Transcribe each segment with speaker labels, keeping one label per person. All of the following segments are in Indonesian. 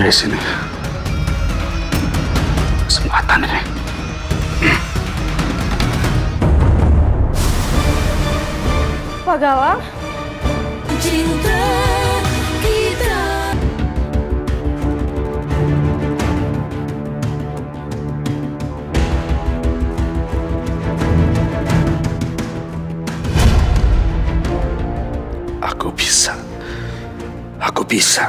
Speaker 1: Dari sini. Kesempatan ini.
Speaker 2: Pak Galang?
Speaker 3: Cinta kita.
Speaker 1: Aku bisa. Aku bisa.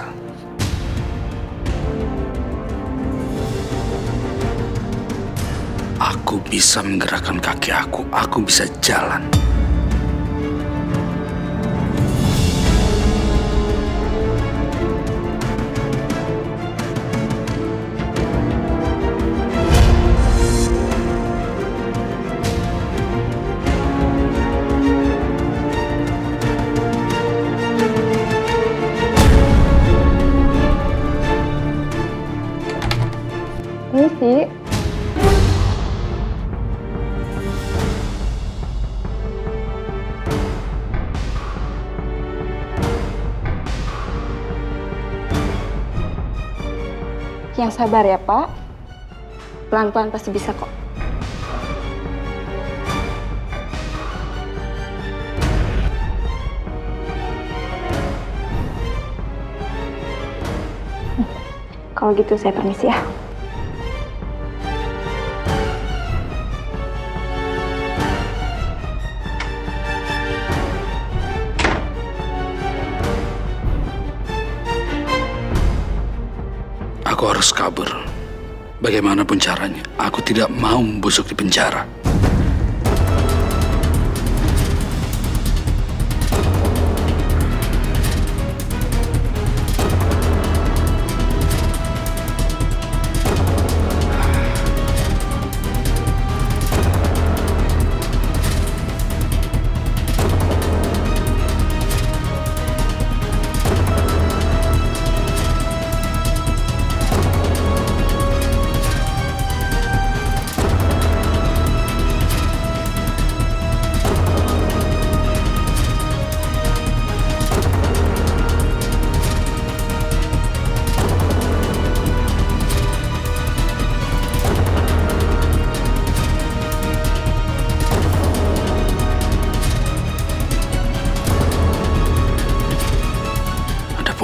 Speaker 1: Aku bisa menggerakkan kaki aku. Aku bisa jalan.
Speaker 2: Misi. Yang sabar ya, Pak. Pelan-pelan pasti bisa kok. Kalau gitu saya permisi ya.
Speaker 1: Aku harus kabur. Bagaimanapun caranya, aku tidak mau membusuk di penjara.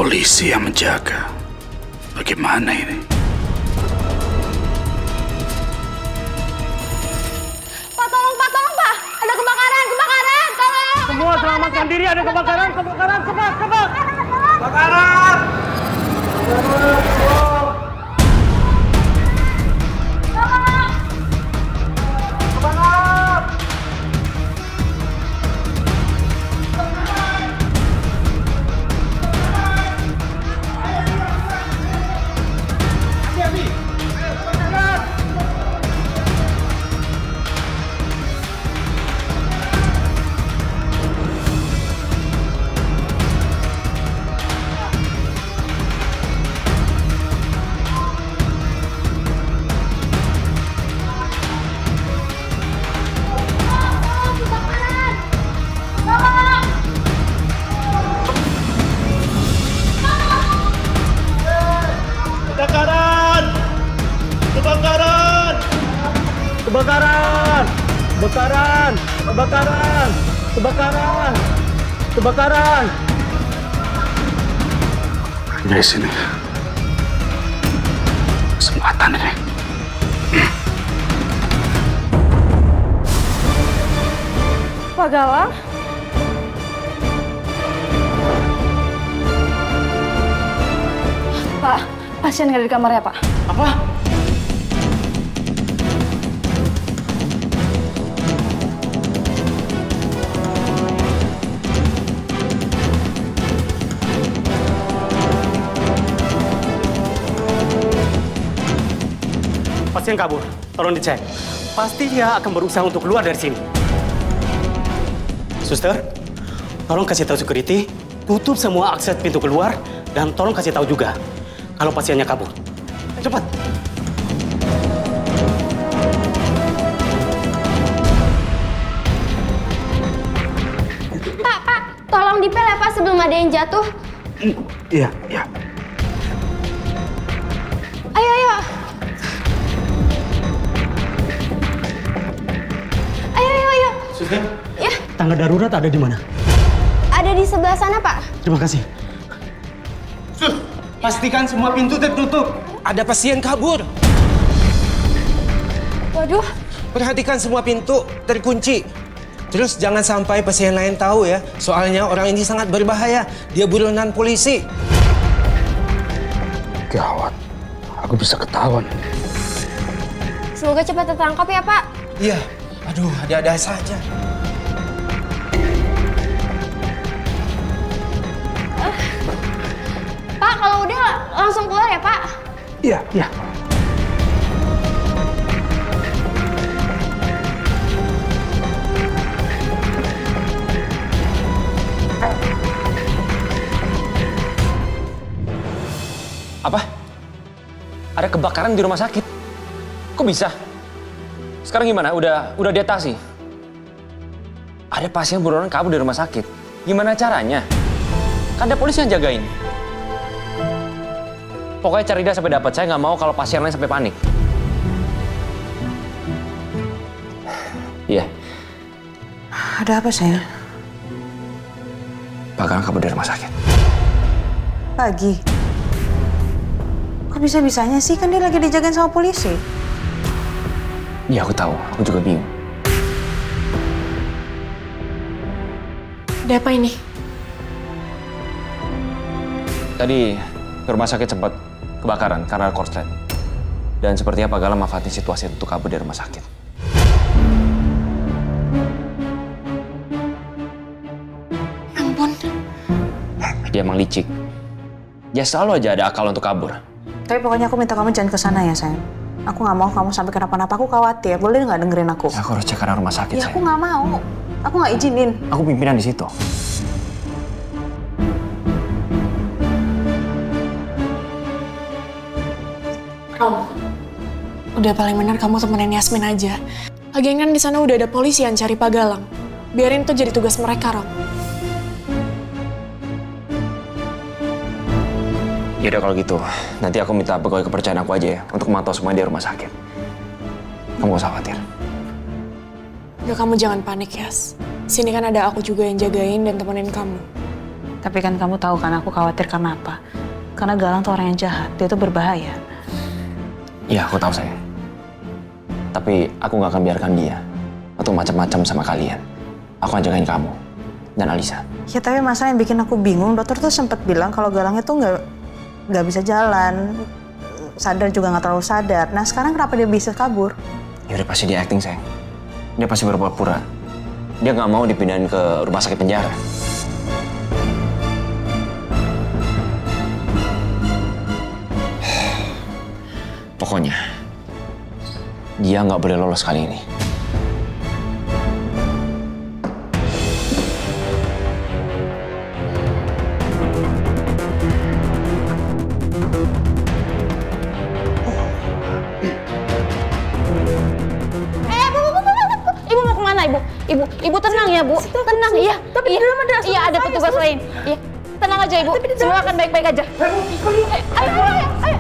Speaker 1: Polisi yang menjaga. Bagaimana ini?
Speaker 2: Pak, tolong Pak, tolong Pak. Ada kebakaran, tolong.
Speaker 4: Semua selamatkan diri, ada kebakaran, cepat. Kebakaran! Kebakaran!
Speaker 1: Dari sini. Kesempatan ini.
Speaker 2: Pak Galang? Pak, pasien nggak ada di kamarnya, Pak.
Speaker 4: Apa? Pasien kabur, tolong dicek. Pasti dia akan berusaha untuk keluar dari sini. Suster, tolong kasih tahu security, tutup semua akses pintu keluar, dan tolong kasih tahu juga kalau pasiennya kabur. Cepat.
Speaker 5: Pak, tolong dipel ya Pak sebelum ada yang jatuh.
Speaker 1: Iya.
Speaker 4: Tangga darurat ada di mana?
Speaker 2: Ada di sebelah sana, Pak.
Speaker 4: Terima kasih.
Speaker 5: Pastikan semua pintu tertutup. Ada pasien kabur.
Speaker 2: Waduh.
Speaker 5: Perhatikan semua pintu terkunci. Terus jangan sampai pasien lain tahu ya. Soalnya orang ini sangat berbahaya. Dia buronan polisi.
Speaker 1: Gawat, aku bisa ketahuan.
Speaker 2: Semoga cepat tertangkap ya, Pak.
Speaker 5: Iya. Aduh, ada-ada saja.
Speaker 2: Pak, kalau udah langsung keluar ya, Pak.
Speaker 1: Iya, iya.
Speaker 6: Apa? Ada kebakaran di rumah sakit? Kok bisa? Sekarang gimana? Udah diatasi? Ada pasien buronan kabur di rumah sakit. Gimana caranya? Kan ada polisi yang jagain. Pokoknya cari dia sampai dapat. Saya nggak mau kalau pasien lain sampai panik. Iya.
Speaker 7: Ada apa, sayang?
Speaker 6: Bakalan kabur dari rumah sakit.
Speaker 7: Pagi. Kok bisa-bisanya sih? Kan dia lagi dijagain sama polisi.
Speaker 6: Iya, aku tahu. Aku juga bingung.
Speaker 2: Ada apa ini?
Speaker 6: Tadi rumah sakit sempat kebakaran karena korslet. Dan sepertinya Pak Galang manfaatin situasi untuk kabur dari rumah sakit.
Speaker 2: Ampun.
Speaker 6: Dia emang licik. Dia selalu aja ada akal untuk kabur.
Speaker 7: Tapi pokoknya aku minta kamu jangan kesana ya, sayang. Aku nggak mau kamu sampai kenapa-napa. Aku khawatir. Boleh nggak dengerin aku?
Speaker 6: Aku harus cek karena rumah sakit,
Speaker 7: Ya,
Speaker 6: sayang.
Speaker 7: aku nggak mau. Aku nggak izinin.
Speaker 6: Aku pimpinan di situ.
Speaker 8: Rom, udah paling benar kamu temenin Yasmin aja. Lagian kan di sana udah ada polisi yang cari Pak Galang. Biarin itu jadi tugas mereka, Rom.
Speaker 6: Yaudah kalau gitu, nanti aku minta pegawai kepercayaan aku aja ya untuk memantau semua di rumah sakit. Kamu gak usah khawatir.
Speaker 8: Udah kamu jangan panik, Yas. Sini kan ada aku juga yang jagain dan temenin kamu.
Speaker 7: Tapi kan kamu tahu kan aku khawatir karena apa? Karena Galang tuh orang yang jahat. Dia tuh berbahaya.
Speaker 6: Iya, aku tahu sayang. Tapi aku gak akan biarkan dia untuk macam-macam sama kalian. Aku akan jagain kamu dan Alisa.
Speaker 7: Ya tapi masalah yang bikin aku bingung, dokter tuh sempat bilang kalau Galangnya tuh nggak bisa jalan, sadar juga nggak terlalu sadar. Nah sekarang kenapa dia bisa kabur?
Speaker 6: Ya udah pasti dia acting sayang. Dia pasti berpura-pura. Dia nggak mau dipindahin ke rumah sakit penjara. Pokoknya dia nggak boleh lolos kali ini.
Speaker 2: Ibu mau kemana, Ibu? Ibu tenang ya, Bu. Tenang, iya. Tapi di dalam ada iya, ada petugas lain. Iya. Tenang aja, Ibu. Semua akan baik-baik aja. Ayo, ayo.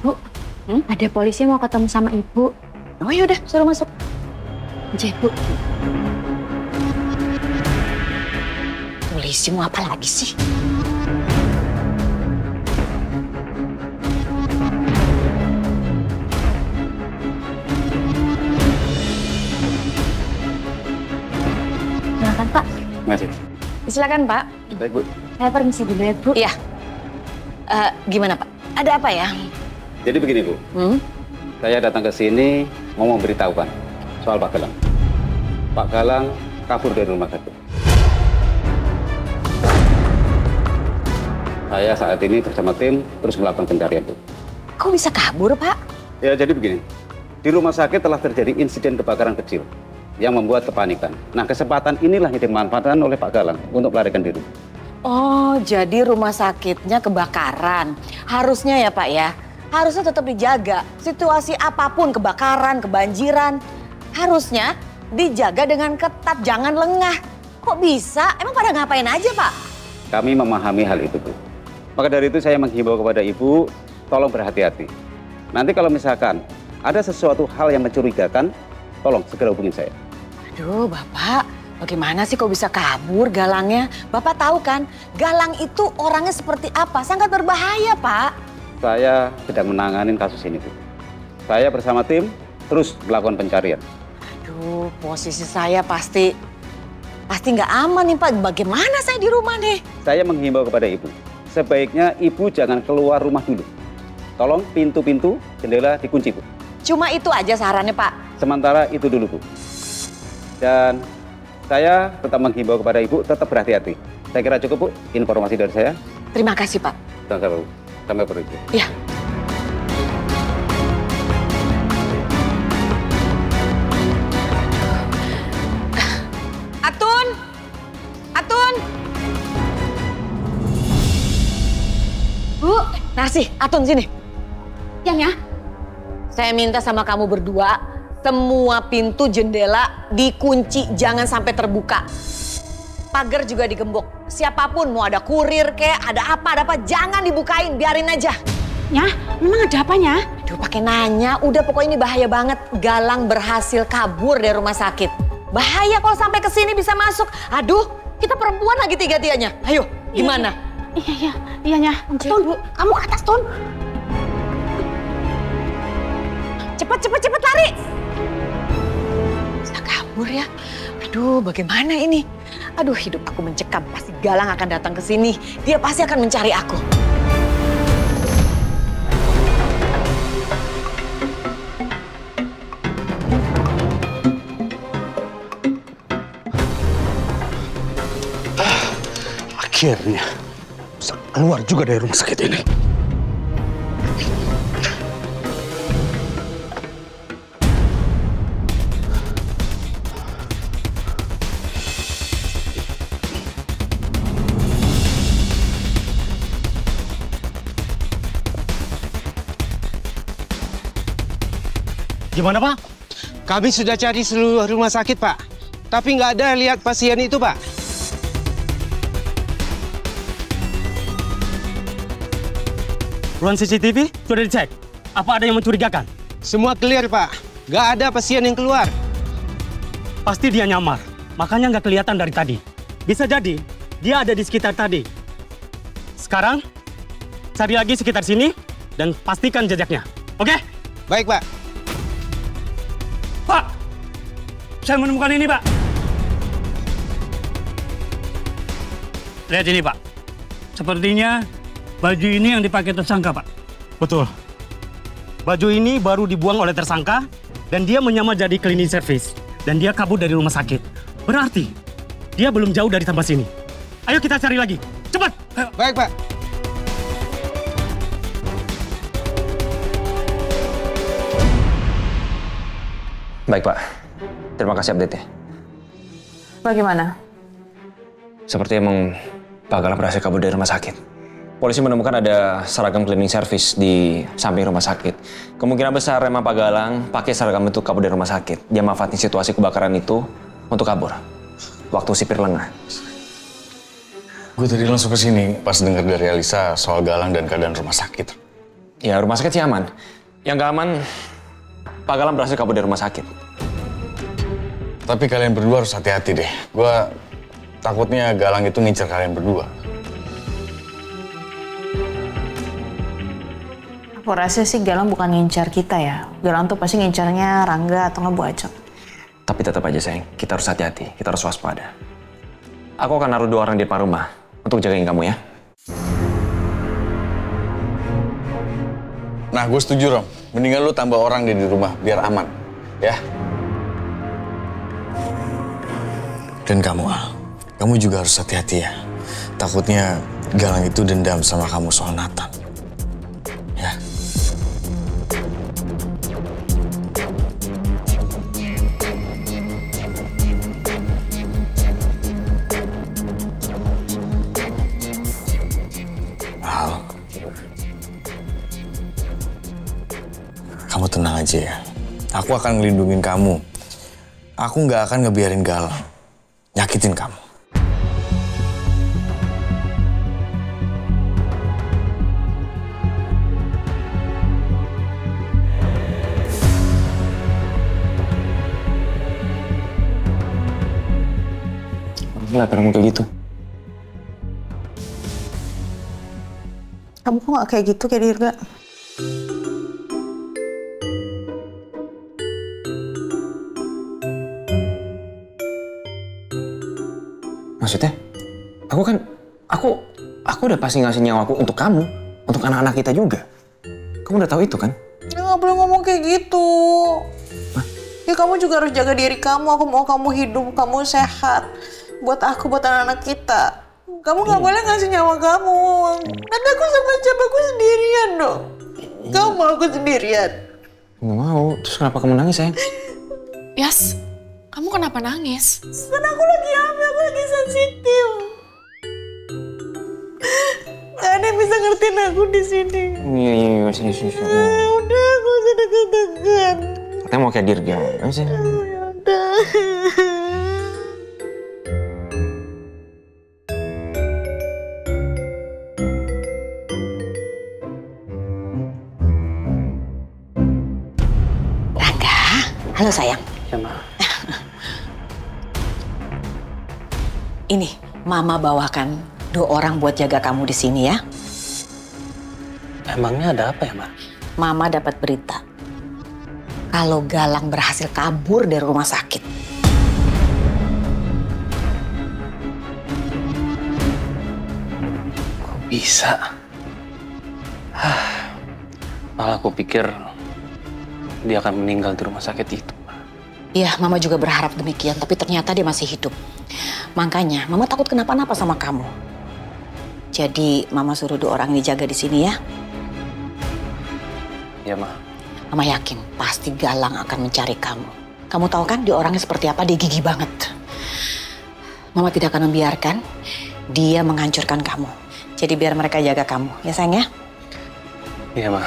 Speaker 2: Bu, ada polisi mau ketemu sama Ibu. Oh yaudah, suruh masuk. Aja, Bu. Polisi mau apa lagi sih? Silakan, Pak.
Speaker 1: Masih.
Speaker 2: Silakan, Pak.
Speaker 1: Baik, Bu.
Speaker 2: Saya permisi dulu ya, Bu.
Speaker 9: Iya. Gimana, Pak? Ada apa ya?
Speaker 10: Jadi begini, Bu. Saya datang ke sini mau memberitahukan soal Pak Galang. Pak Galang kabur dari rumah sakit. Saya saat ini bersama tim terus melakukan pencarian, Bu.
Speaker 9: Kok bisa kabur, Pak?
Speaker 10: Ya, jadi begini. Di rumah sakit telah terjadi insiden kebakaran kecil yang membuat kepanikan. Nah, kesempatan inilah yang dimanfaatkan oleh Pak Galang untuk melarikan diri.
Speaker 9: Oh, jadi rumah sakitnya kebakaran. Harusnya ya, Pak ya. Harusnya tetap dijaga. Situasi apapun, kebakaran, kebanjiran. Harusnya dijaga dengan ketat, jangan lengah. Kok bisa? Emang pada ngapain aja, Pak?
Speaker 10: Kami memahami hal itu, Bu. Maka dari itu saya menghimbau kepada Ibu, tolong berhati-hati. Nanti kalau misalkan ada sesuatu hal yang mencurigakan, tolong segera hubungin saya.
Speaker 9: Aduh, Bapak, bagaimana sih kok bisa kabur Galangnya? Bapak tahu kan, Galang itu orangnya seperti apa? Sangat berbahaya, Pak.
Speaker 10: Saya sedang menanganin kasus ini, Bu. Saya bersama tim terus melakukan pencarian.
Speaker 9: Aduh, posisi saya pasti nggak aman nih, Pak. Bagaimana saya di rumah nih?
Speaker 10: Saya menghimbau kepada Ibu, sebaiknya Ibu jangan keluar rumah dulu. Tolong pintu-pintu, jendela dikunci, Bu.
Speaker 9: Cuma itu aja sarannya, Pak.
Speaker 10: Sementara itu dulu, Bu. Dan saya tetap menghimbau kepada Ibu tetap berhati-hati. Saya kira cukup, Bu, informasi dari saya.
Speaker 9: Terima kasih, Pak.
Speaker 10: Sama-sama, Bu. Sampai berikut.
Speaker 9: Iya. Atun! Bu, Narsi, Atun sini.
Speaker 2: Ya.
Speaker 9: Saya minta sama kamu berdua, semua pintu jendela dikunci, jangan sampai terbuka. Pagar juga digembok. Siapapun, mau ada kurir kek, ada apa, jangan dibukain, biarin aja.
Speaker 2: Ya, memang ada apanya?
Speaker 9: Aduh, pakai nanya, udah pokoknya ini bahaya banget. Galang berhasil kabur dari rumah sakit. Bahaya kalau sampai ke sini bisa masuk. Aduh, kita perempuan lagi tiga-tiganya. Ayo, gimana?
Speaker 2: Iya. Tun, Bu, kamu ke atas, Tun.
Speaker 9: Cepet lari. Bisa kabur ya. Aduh, bagaimana ini? Aduh, hidup aku mencekam. Pasti Galang akan datang ke sini. Dia pasti akan mencari aku.
Speaker 1: Akhirnya bisa keluar juga dari rumah sakit ini.
Speaker 5: Gimana, Pak? Kami sudah cari seluruh rumah sakit, Pak. Tapi nggak ada lihat pasien itu, Pak.
Speaker 4: Ruang CCTV sudah dicek. Apa ada yang mencurigakan?
Speaker 5: Semua clear, Pak. Nggak ada pasien yang keluar.
Speaker 4: Pasti dia nyamar. Makanya nggak kelihatan dari tadi. Bisa jadi dia ada di sekitar tadi. Sekarang, cari lagi sekitar sini dan pastikan jejaknya. Oke?
Speaker 5: Baik, Pak.
Speaker 4: Pak, saya menemukan ini, Pak. Lihat ini, Pak. Sepertinya baju ini yang dipakai tersangka, Pak. Betul. Baju ini baru dibuang oleh tersangka dan dia menyamar jadi cleaning service. Dan dia kabur dari rumah sakit. Berarti dia belum jauh dari tempat sini. Ayo kita cari lagi. Cepat! Ayo.
Speaker 5: Baik, Pak.
Speaker 6: Baik, Pak. Terima kasih update-nya.
Speaker 7: Bagaimana?
Speaker 6: Seperti emang Pak Galang berhasil kabur dari rumah sakit. Polisi menemukan ada seragam cleaning service di samping rumah sakit. Kemungkinan besar emang Pak Galang pakai seragam itu kabur dari rumah sakit. Dia manfaatin situasi kebakaran itu untuk kabur. Waktu sipir lengah.
Speaker 11: Gue tadi langsung ke sini pas dengar dari Alisa soal Galang dan keadaan rumah sakit.
Speaker 6: Ya, rumah sakit sih aman. Yang nggak aman, Pak Galang berhasil kabur dari rumah sakit.
Speaker 11: Tapi kalian berdua harus hati-hati deh. Gue takutnya Galang itu ngincer kalian berdua.
Speaker 7: Aku rasa sih Galang bukan ngincar kita ya. Galang tuh pasti ngincarnya Rangga atau nggak Bu Acok.
Speaker 6: Tapi tetap aja sayang, kita harus hati-hati, kita harus waspada. Aku akan naruh 2 orang di depan rumah untuk jagain kamu ya.
Speaker 11: Nah, gue setuju, Rom. Mendingan lu tambah orang di rumah biar aman, ya. Dan kamu, Al, kamu juga harus hati-hati ya. Takutnya Galang itu dendam sama kamu soal Nathan. Ya. Al, kamu tenang aja ya. Aku akan ngelindungin kamu. Aku nggak akan ngebiarin Galang nyakitin kamu.
Speaker 6: Kenapa kamu kayak gitu?
Speaker 7: Kamu kok nggak kayak gitu, kayak Dirga?
Speaker 6: Maksudnya? Aku udah pasti ngasih nyawaku untuk kamu, untuk anak-anak kita juga. Kamu udah tahu itu kan?
Speaker 7: Ya nggak boleh ngomong kayak gitu. Hah? Ya kamu juga harus jaga diri kamu. Aku mau kamu hidup, kamu sehat. Buat aku, buat anak-anak kita. Kamu nggak boleh ngasih nyawa kamu. Nanti aku sama siapa, aku sendirian dong. Kamu mau aku sendirian?
Speaker 6: Nggak mau. Terus kenapa kamu nangis, sayang?
Speaker 8: Yas, kamu kenapa nangis?
Speaker 7: Karena aku lagi hamil, aku lagi sensitif. Gak ada yang bisa ngertiin aku di sini.
Speaker 6: Iya, sini.
Speaker 7: Udah, aku usah deket-deket.
Speaker 6: Katanya mau kayak Dirga. Sini.
Speaker 7: Ya udah.
Speaker 9: Halo sayang.
Speaker 6: Ya, Ma.
Speaker 9: Ini Mama bawakan 2 orang buat jaga kamu di sini ya.
Speaker 6: Emangnya ada apa ya, Ma?
Speaker 9: Mama dapat berita kalau Galang berhasil kabur dari rumah sakit.
Speaker 6: Kok bisa? Malah aku pikir dia akan meninggal di rumah sakit itu.
Speaker 9: Iya, Mama juga berharap demikian, tapi ternyata dia masih hidup. Makanya, Mama takut kenapa-napa sama kamu. Jadi, Mama suruh 2 orang ini jaga di sini ya.
Speaker 6: Iya, Ma.
Speaker 9: Mama yakin pasti Galang akan mencari kamu. Kamu tahu kan dia orangnya seperti apa? Dia gigih banget. Mama tidak akan membiarkan dia menghancurkan kamu. Jadi biar mereka jaga kamu, ya sayang ya?
Speaker 6: Iya, Ma.